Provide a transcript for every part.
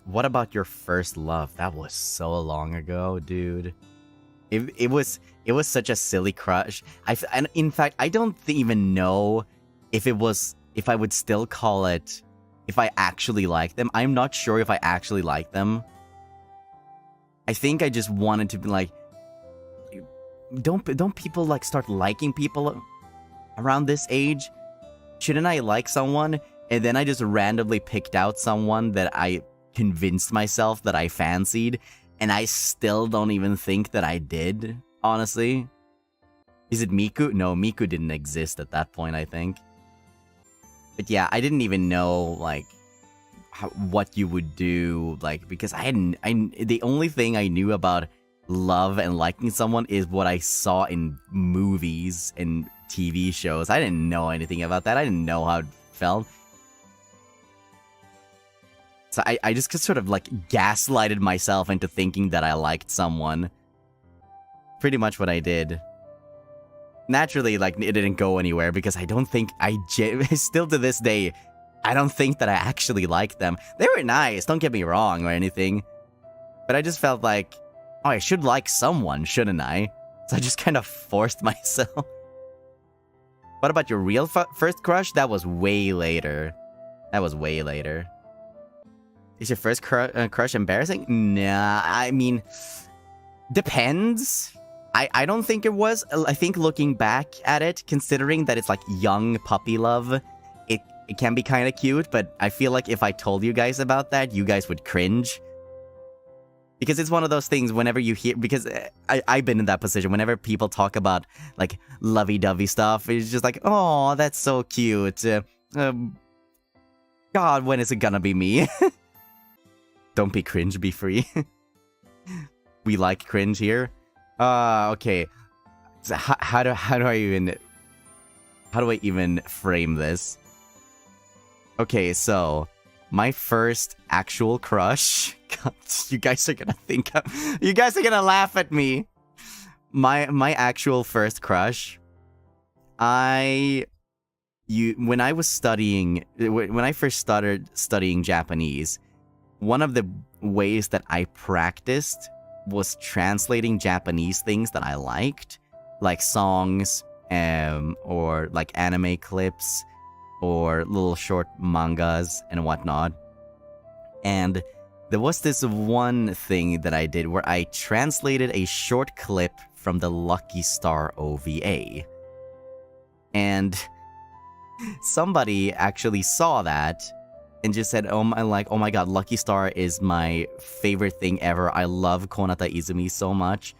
what about your first love? That was so long ago, dude. It was such a silly crush. And in fact, I don't even know if I would still call it if I actually like them. I'm not sure if I actually like them. I think I just wanted to be like, don't people like start liking people around this age? Shouldn't I like someone? And then I just randomly picked out someone that I convinced myself that I fancied, and I still don't even think that I did, honestly. Is it Miku? No, Miku didn't exist at that point, I think. But yeah, I didn't even know, like, what you would do, like, because the only thing I knew about love and liking someone is what I saw in movies and TV shows. I didn't know anything about that. I didn't know how it felt. So I just sort of, like, gaslighted myself into thinking that I liked someone. Pretty much what I did. Naturally, like, it didn't go anywhere because I don't think still to this day, I don't think that I actually liked them. They were nice, don't get me wrong or anything. But I just felt like, oh, I should like someone, shouldn't I? So I just kind of forced myself. What about your real first crush? That was way later. That was way later. Is your first crush embarrassing? Nah, I mean, depends. I don't think it was. I think looking back at it, considering that it's like young puppy love, it can be kind of cute, but I feel like if I told you guys about that, you guys would cringe. Because it's one of those things whenever you hear, because I've been in that position, whenever people talk about like lovey-dovey stuff, it's just like, oh, that's so cute. God, when is it gonna be me? Don't be cringe, be free. We like cringe here. Okay. So how do I even frame this? Okay, so my first actual crush. God, you guys are gonna laugh at me. My actual first crush. When I first started studying Japanese, one of the ways that I practiced was translating Japanese things that I liked, like songs, or like anime clips, or little short mangas and whatnot. And there was this one thing that I did where I translated a short clip from the Lucky Star OVA. And somebody actually saw that and just said, oh my god, Lucky Star is my favorite thing ever. I love Konata Izumi so much.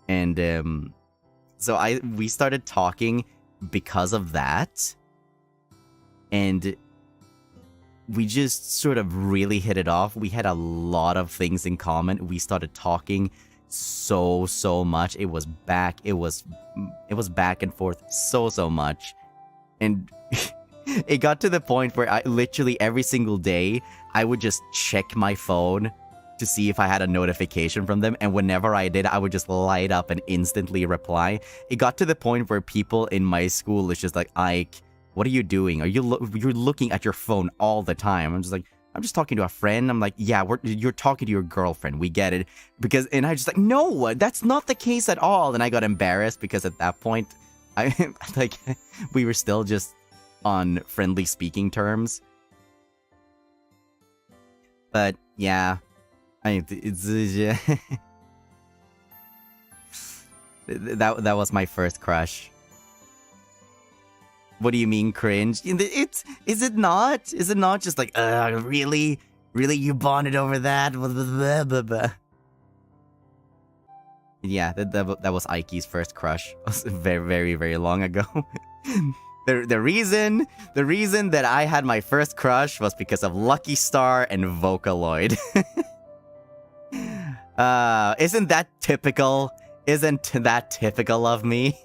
And so we started talking because of that. And we just sort of really hit it off. We had a lot of things in common. We started talking so much. It was back and forth so much. And it got to the point where I literally every single day, I would just check my phone to see if I had a notification from them. And whenever I did, I would just light up and instantly reply. It got to the point where people in my school is just like, Ike, what are you doing? You're looking at your phone all the time. I'm just like, I'm just talking to a friend. I'm like, yeah, you're talking to your girlfriend. We get it. And I just like, no, that's not the case at all. And I got embarrassed because at that point, we were still just on friendly speaking terms. But yeah, that was my first crush. What do you mean cringe? Is it not? Is it not just like, really? Really, you bonded over that? Yeah, that was Ike's first crush. It was very, very long ago. The reason that I had my first crush was because of Lucky Star and Vocaloid. Isn't that typical? Isn't that typical of me?